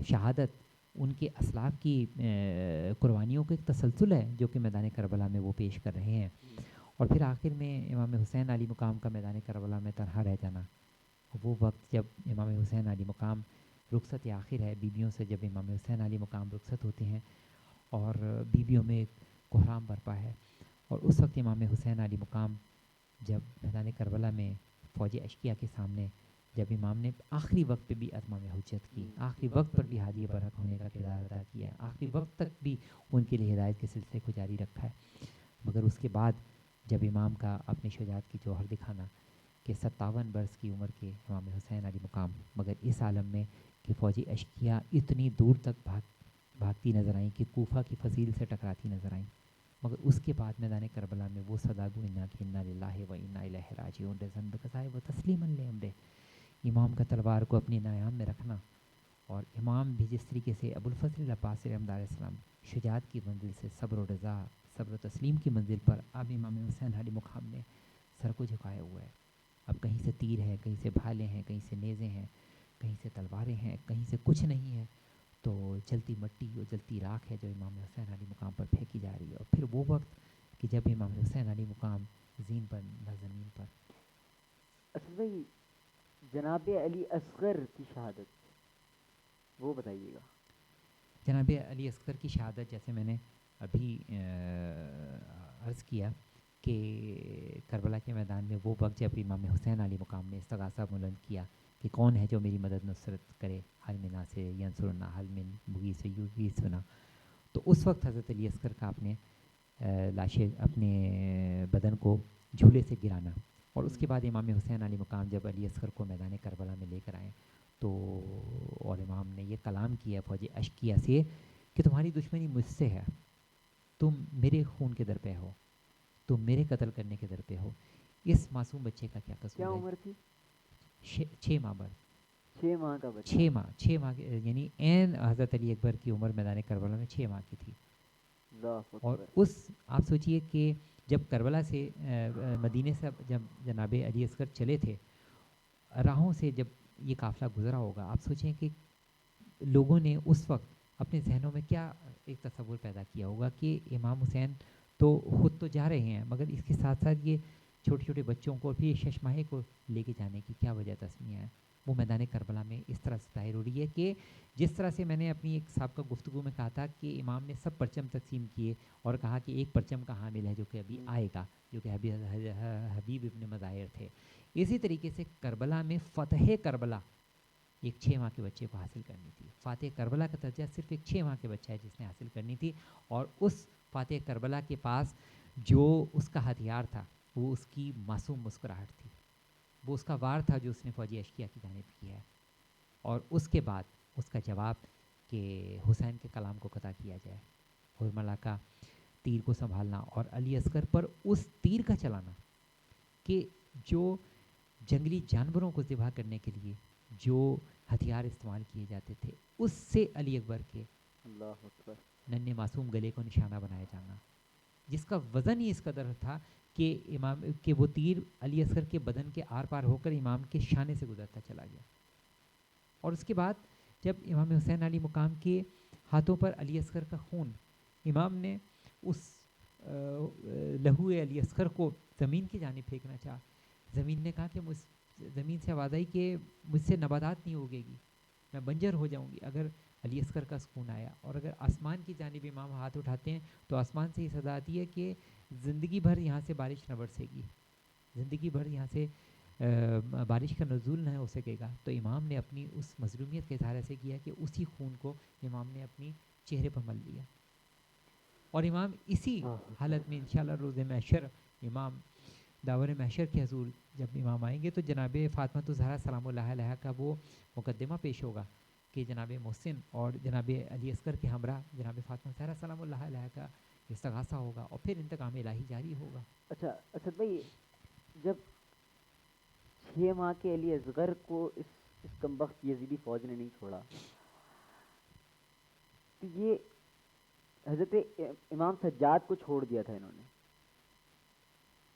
شہادت ان کے اسلاف کی قربانیوں کا ایک تسلسل ہے جو کہ میدان کربلا میں وہ پیش کر رہے ہیں. اور پھر آخر میں امام حسین علی مقام کا میدان کربلا میں تنہا رہ جانا. وہ وقت جب امام حسین علی مقام رخصت آخر ہے, بیویوں سے جب امام حسین علی مقام رخصت ہوتے ہیں اور بیویوں میں ایک کوہرام برپا ہے, اور اس وقت امام حسین علی مقام جب میدان کربلا میں فوج اشقیاء کے سامنے جب امام نے آخری وقت پہ بھی اتمام حجت کی, آخری وقت پر بھی ہادی برحق ہونے کا کردار ادا کیا ہے, آخری وقت تک بھی ان کے لیے ہدایت کے سلسلے کو جاری رکھا ہے. مگر اس کے بعد جب امام کا اپنی شجاعت کی جوہر دکھانا کہ 57 برس کی عمر کے امام حسین علی مقام, مگر اس عالم میں کہ فوجی اشقیاء اتنی دور تک بھاگتی نظر آئیں کہ کوفہ کی فصیل سے ٹکراتی نظر آئیں, مگر اس کے بعد میدان کربلا میں وہ صدا گو انا کہ انا للہ و انا الیہ راجعون رضن بقضائے و تسلیما لامرہ. امام کا تلوار کو اپنے نیام میں رکھنا, اور امام بھی جس طریقے سے ابو الفضل العباس رحمۃ علیہ السلام شجاعت کی منزل سے صبر و رضا, صبر و تسلیم کی منزل پر, اب امام حسین علی مقام نے سر کو جھکایا ہوا ہے. اب کہیں سے تیر ہے, کہیں سے بھالے ہیں, کہیں سے نیزے ہیں, کہیں سے تلواریں ہیں, کہیں سے کچھ نہیں ہے, تو جلتی مٹی اور جلتی راکھ ہے جو امام حسین علی مقام پر پھینکی جا رہی ہے. اور پھر وہ وقت کہ جب امام حسین علی مقام زین پر زمین پر. اسد بھائی, جناب علی اصغر کی شہادت وہ بتائیے گا. جناب علی اصغر کی شہادت جیسے میں نے ابھی عرض کیا کہ کربلا کے میدان میں وہ وقت جب امام حسین علی مقام نے استغاثہ بلند کیا کہ کون ہے جو میری مدد نصرت کرے, حل منا سے ینصرنا حل من بغی سے یوگی سنا, تو اس وقت حضرت علی اصغر کا اپنے لاشیں اپنے بدن کو جھولے سے گرانا. اور اس کے بعد امام حسین علی مقام جب علی اصغر کو میدان کربلا میں لے کر آئیں تو اور امام نے یہ کلام کیا فوج اشقیاء سے کہ تمہاری دشمنی مجھ سے ہے, تم میرے خون کے در پہ ہو, تم میرے قتل کرنے کے در پہ ہو. اس معصوم بچے کا کیا قصور ہے؟ کیا عمر تھی؟ 6 ماہ بر 6 ماہ کا بچہ. 6 ماہ یعنی عین حضرت علی اکبر کی عمر میدان کربلا میں 6 ماہ کی تھی. اور اس آپ سوچئے کہ جب کربلا سے مدینے سے جب جناب علی اصغر چلے تھے, راہوں سے جب یہ قافلہ گزرا ہوگا, آپ سوچیں کہ لوگوں نے اس وقت اپنے ذہنوں میں کیا ایک تصور پیدا کیا ہوگا کہ امام حسین تو خود تو جا رہے ہیں, مگر اس کے ساتھ ساتھ یہ چھوٹے چھوٹے بچوں کو اور پھر ششماہے کو لے کے جانے کی کیا وجہ تسمیہ ہے. وہ میدان کربلا میں اس طرح سے ظاہر ہو رہی ہے کہ جس طرح سے میں نے اپنی ایک سابقہ گفتگو میں کہا تھا کہ امام نے سب پرچم تقسیم کیے اور کہا کہ ایک پرچم کا حامل ہے جو کہ ابھی آئے گا, جو کہ حبیب ابن مظاہر تھے. اسی طریقے سے کربلا میں فتح کربلا ایک 6 ماہ کے بچے کو حاصل کرنی تھی. فاتح کربلا کا درجہ صرف ایک 6 ماہ کے بچہ ہے جس نے حاصل کرنی تھی, اور اس فاتح کربلا کے پاس جو اس کا ہتھیار تھا وہ اس کی معصوم مسکراہٹ تھی, وہ اس کا وار تھا جو اس نے فوجی اشقیاء کی جانب کیا ہے. اور اس کے بعد اس کا جواب کہ حسین کے کلام کو قطع کیا جائے, حرملہ کا تیر کو سنبھالنا اور علی اصغر پر اس تیر کا چلانا کہ جو جنگلی جانوروں کو ذبح کرنے کے لیے جو ہتھیار استعمال کیے جاتے تھے اس سے علی اکبر کے اللہ اکبر ننھے معصوم گلے کو نشانہ بنایا جانا, جس کا وزن ہی اس قدر تھا کہ امام کہ وہ تیر علی اصغر کے بدن کے آر پار ہو کر امام کے شانے سے گزرتا چلا گیا. اور اس کے بعد جب امام حسین علی مقام کے ہاتھوں پر علی اصغر کا خون, امام نے اس لہو علی اصغر کو زمین کی جانب پھینکنا چاہا. زمین نے کہا کہ زمین سے آواز آئی کہ مجھ سے نباتات نہیں ہوگے گی, میں بنجر ہو جاؤں گی اگر علی اصغر کا سکون آیا. اور اگر آسمان کی جانب امام ہاتھ اٹھاتے ہیں تو آسمان سے یہ صدا آتی ہے کہ زندگی بھر یہاں سے بارش نہ برسے گی, زندگی بھر یہاں سے بارش کا نزول نہ ہو سکے گا. تو امام نے اپنی اس مظلومیت کا اظہار ایسے کیا کہ اسی خون کو امام نے اپنی چہرے پر مل لیا, اور امام اسی حالت میں انشاءاللہ روز محشر امام داور محشر کے حضور جب امام آئیں گے تو جناب فاطمہ الزہرا سلام اللہ علیہ کا وہ مقدمہ پیش ہوگا کہ جناب محسن اور جناب علی اصغر کے ہمراہ جناب فاطمہ الزہرا سلام اللہ علیہ کا استغاثہ ہوگا اور پھر انتقام الہی جاری ہوگا. اچھا اسد بھائی، جب 6 ماہ کے علی اصغر کو اس کمبخت یزیدی فوج نے نہیں چھوڑا تو یہ حضرت امام سجاد کو چھوڑ دیا تھا انہوں نے،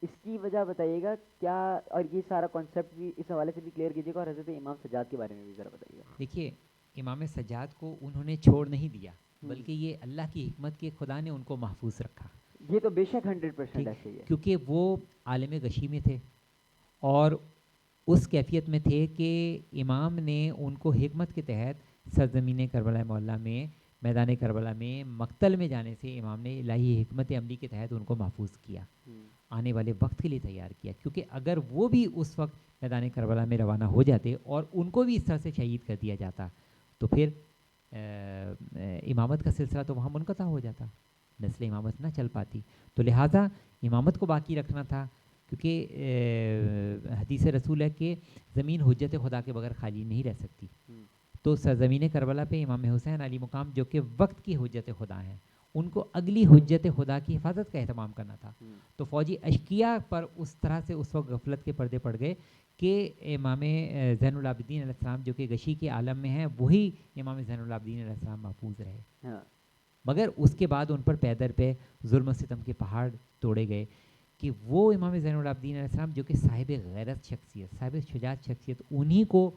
اس کی وجہ بتائیے گا کیا؟ اور یہ سارا کانسیپٹ بھی اس حوالے سے بھی کلیئر کیجیے گا، اور حضرت امام سجاد کے بارے میں بھی ذرا بتائیے گا. دیکھیے امام سجاد کو انہوں نے چھوڑ نہیں دیا بلکہ یہ اللہ کی حکمت کے خدا نے ان کو محفوظ رکھا. یہ تو بے شک 100% ایسے ہی ہے، کیونکہ وہ عالم غشی میں تھے اور اس کیفیت میں تھے کہ امام نے ان کو حکمت کے تحت سرزمین کربلا معلیٰ میں میدان کربلا میں مقتل میں جانے سے امام نے الہی حکمت عملی کے تحت ان کو محفوظ کیا، آنے والے وقت کے لیے تیار کیا. کیونکہ اگر وہ بھی اس وقت میدان کربلا میں روانہ ہو جاتے اور ان کو بھی اس طرح سے شہید کر دیا جاتا تو پھر امامت کا سلسلہ تو وہاں منقطع ہو جاتا، نسل امامت نہ چل پاتی. تو لہٰذا امامت کو باقی رکھنا تھا، کیونکہ حدیث رسول ہے کہ زمین حجت خدا کے بغیر خالی نہیں رہ سکتی. تو سرزمین کربلا پہ امام حسین علی مقام جو کہ وقت کی حجت خدا ہیں، ان کو اگلی حجت خدا کی حفاظت کا اہتمام کرنا تھا. تو فوجی اشقیاء پر اس طرح سے اس وقت غفلت کے پردے پڑ گئے کہ امام زین العابدین علیہ السلام جو کہ غشی کے عالم میں ہیں وہی امام زین العابدین علیہ السلام محفوظ رہے. مگر اس کے بعد ان پر پے در پہ ظلم و ستم کے پہاڑ توڑے گئے کہ وہ امام زین العابدین علیہ السلام جو کہ صاحب غیرت شخصیت، صاحب شجاعت شخصیت، انہی کو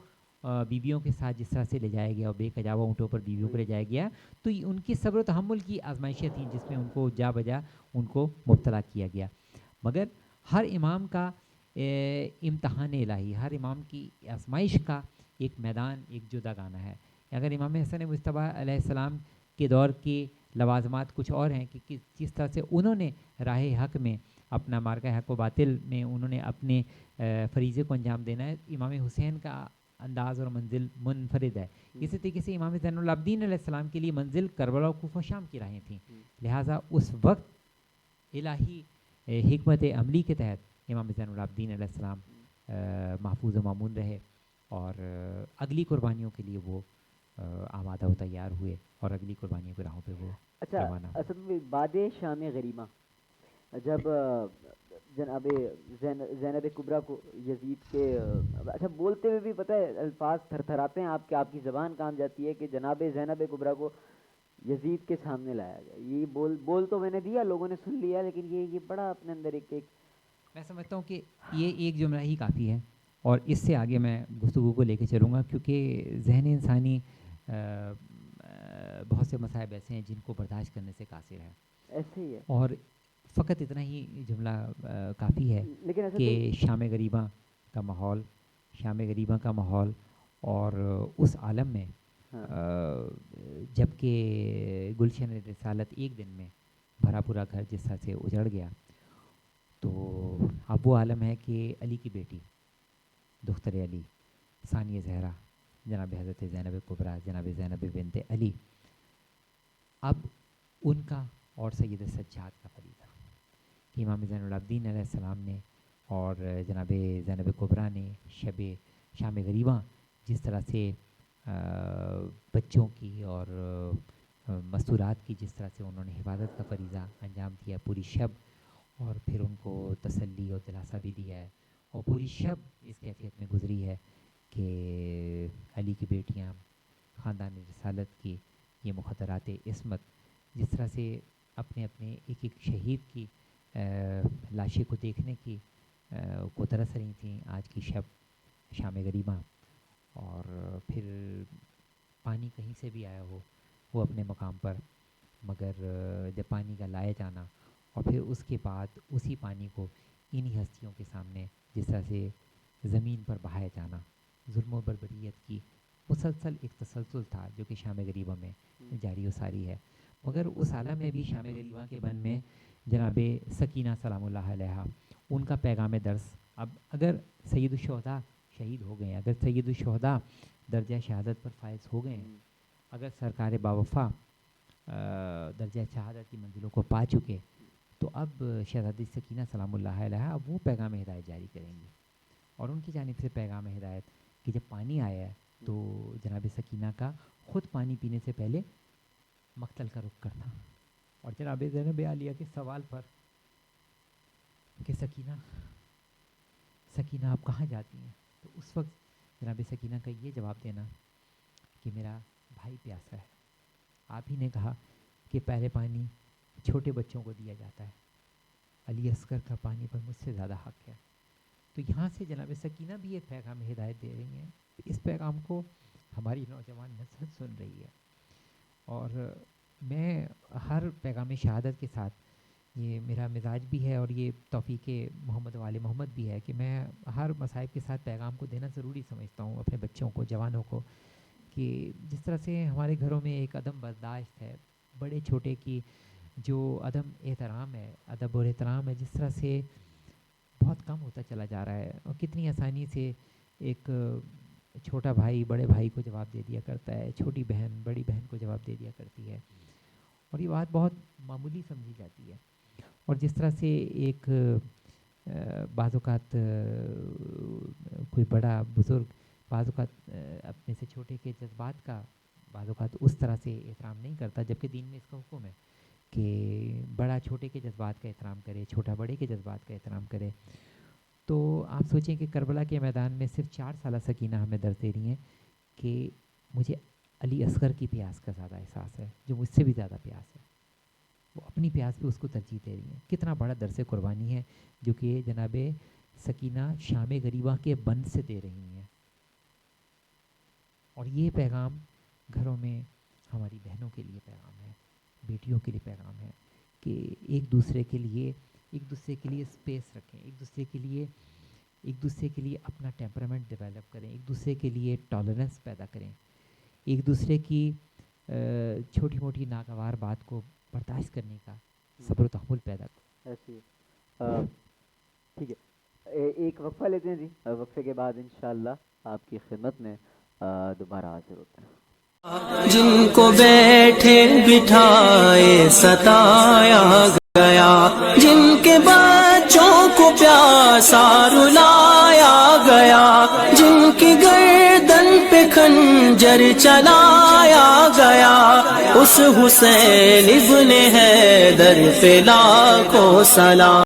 بیویوں کے ساتھ جس طرح سے لے جایا گیا اور بے کجاوا اونٹوں پر بیویوں کو لے جایا گیا، تو ان کی صبر و تحمل کی آزمائشیں تھیں جس میں ان کو جا بجا ان کو مبتلا کیا گیا. مگر ہر امام کا امتحان الہی، ہر امام کی آزمائش کا ایک میدان، ایک جدا گانا ہے. اگر امام حسن مجتبیٰ علیہ السلام کے دور کے لوازمات کچھ اور ہیں کہ جس طرح سے انہوں نے راہ حق میں اپنا مارکہ حق و باطل میں انہوں نے اپنے فریضے کو انجام دینا ہے، امام حسین کا انداز اور منزل منفرد ہے. اسی طریقے سے امام زین العابدین علیہ السلام کے لیے منزل کربلا و کوفہ و شام کی راہیں تھیں. لہٰذا اس وقت الہی حکمت عملی کے تحت امام زین العابدین علیہ السلام محفوظ و مامون رہے اور اگلی قربانیوں کے لیے وہ آمادہ و تیار ہوئے اور اگلی قربانیوں کی راہوں پہ وہ روانہ. اچھا اصل میں بعد شام غریمہ جب جناب زینب کبریٰ کو یزید کے، اچھا بولتے ہوئے بھی پتہ ہے الفاظ تھر تھراتے ہیں آپ کی زبان کام جاتی ہے کہ جناب زینب کبریٰ کو یزید کے سامنے لایا گیا. یہ بول تو میں نے دیا، لوگوں نے سن لیا، لیکن یہ بڑا اپنے اندر ایک میں سمجھتا ہوں کہ یہ ایک جملہ ہی کافی ہے اور اس سے آگے میں گفتگو کو لے کے چلوں گا، کیونکہ ذہن انسانی بہت سے مصائب ایسے ہیں جن کو برداشت کرنے سے قاصر ہے. ایسے ہی ہے اور فقط اتنا ہی جملہ کافی ہے کہ شام غریباں کا ماحول، شام غریباں کا ماحول اور اس عالم میں جب کہ گلشن رسالت ایک دن میں بھرا پورا گھر جس طرح سے اجڑ گیا، تو اب وہ عالم ہے کہ علی کی بیٹی دختر علی ثانیہ زہرا جناب حضرت زینب کبریٰ جناب زینب بنت علی، اب ان کا اور سید سجاد کا فریضہ کہ امام زین العابدین علیہ السلام نے اور جناب زینب کبریٰ نے شب شام غریباں جس طرح سے بچوں کی اور مستورات کی جس طرح سے انہوں نے حفاظت کا فریضہ انجام دیا پوری شب، اور پھر ان کو تسلی اور دلاسا بھی دیا ہے، اور پوری شب اس کیفیت میں گزری ہے کہ علی کی بیٹیاں خاندان رسالت کی یہ مخدرات عصمت جس طرح سے اپنے اپنے ایک ایک شہید کی لاشیں کو دیکھنے کی کو ترس رہی تھیں آج کی شب شام غریباں. اور پھر پانی کہیں سے بھی آیا ہو وہ اپنے مقام پر، مگر جب پانی کا لائے جانا اور پھر اس کے بعد اسی پانی کو انہی ہستیوں کے سامنے جس طرح سے زمین پر بہایا جانا، ظلم و بربریت کی مسلسل ایک تسلسل تھا جو کہ شام غریباں میں جاری و ساری ہے. مگر اس عالم میں بھی شام غریباں کے بن میں جناب سکینہ سلام اللہ علیہ ان کا پیغام درس، اب اگر سید الشہداء شہید ہو گئے ہیں، اگر سید الشہداء درجہ شہادت پر فائز ہو گئے ہیں، اگر سرکار باوفا درجہ شہادت کی منزلوں کو پا چکے، تو اب شہزادی سکینہ سلام اللہ علیہا اب وہ پیغام ہدایت جاری کریں گی، اور ان کی جانب سے پیغام ہدایت کہ جب پانی آیا ہے تو جناب سکینہ کا خود پانی پینے سے پہلے مقتل کا رخ کرنا، اور جناب زینب عالیہ کے سوال پر کہ سکینہ آپ کہاں جاتی ہیں، تو اس وقت جناب سکینہ کا یہ جواب دینا کہ میرا بھائی پیاسا ہے، آپ ہی نے کہا کہ پہلے پانی چھوٹے بچوں کو دیا جاتا ہے، علی اصغر کا پانی پر مجھ سے زیادہ حق ہے۔ تو یہاں سے جناب سکینہ بھی ایک پیغام ہدایت دے رہی ہیں، اس پیغام کو ہماری نوجوان نسل سن رہی ہے، اور میں ہر پیغام شہادت کے ساتھ یہ میرا مزاج بھی ہے اور یہ توفیق محمد وال محمد بھی ہے کہ میں ہر مصائب کے ساتھ پیغام کو دینا ضروری سمجھتا ہوں اپنے بچوں کو، جوانوں کو، کہ جس طرح سے ہمارے گھروں میں ایک عدم برداشت ہے بڑے چھوٹے کی، جو عدم احترام ہے، ادب اور احترام ہے، جس طرح سے بہت کم ہوتا چلا جا رہا ہے، اور کتنی آسانی سے ایک چھوٹا بھائی بڑے بھائی کو جواب دے دیا کرتا ہے، چھوٹی بہن بڑی بہن کو جواب دے دیا کرتی ہے، اور یہ بات بہت معمولی سمجھی جاتی ہے، اور جس طرح سے ایک بعض اوقات کوئی بڑا بزرگ بعض اوقات اپنے سے چھوٹے کے جذبات کا بعض اوقات اس طرح سے احترام نہیں کرتا، جبکہ دین میں اس کا حکم ہے کہ بڑا چھوٹے کے جذبات کا احترام کرے، چھوٹا بڑے کے جذبات کا احترام کرے۔ تو آپ سوچیں کہ کربلا کے میدان میں صرف 4 سالہ سکینہ ہمیں درس دے رہی ہیں کہ مجھے علی اصغر کی پیاس کا زیادہ احساس ہے، جو مجھ سے بھی زیادہ پیاس ہے، وہ اپنی پیاس پہ اس کو ترجیح دے رہی ہیں۔ کتنا بڑا درس قربانی ہے جو کہ جناب سکینہ شام غریبہ کے بند سے دے رہی ہیں، اور یہ پیغام گھروں میں ہماری بہنوں کے لیے پیغام ہے، بیٹیوں کے لیے پیغام ہے کہ ایک دوسرے کے لیے اسپیس رکھیں، ایک دوسرے کے لیے اپنا ٹیمپرامنٹ ڈیولپ کریں، ایک دوسرے کے لیے ٹالرنس پیدا کریں، ایک دوسرے کی چھوٹی موٹی ناگوار بات کو برداشت کرنے کا صبر و تحمل پیدا کریں۔ ایسی ٹھیک ہے، ایک وقفہ لیتے ہیں جی، وقفے کے بعد انشاءاللہ آپ کی خدمت میں دوبارہ حاضر ہوتے ہیں۔ جن کو بیٹھے بٹھائے ستایا گیا، جن کے بچوں کو پیاسا رلایا گیا، جن کی گردن پہ خنجر چلایا گیا، اس حسین ابن حیدر پہ لاکھوں سلام۔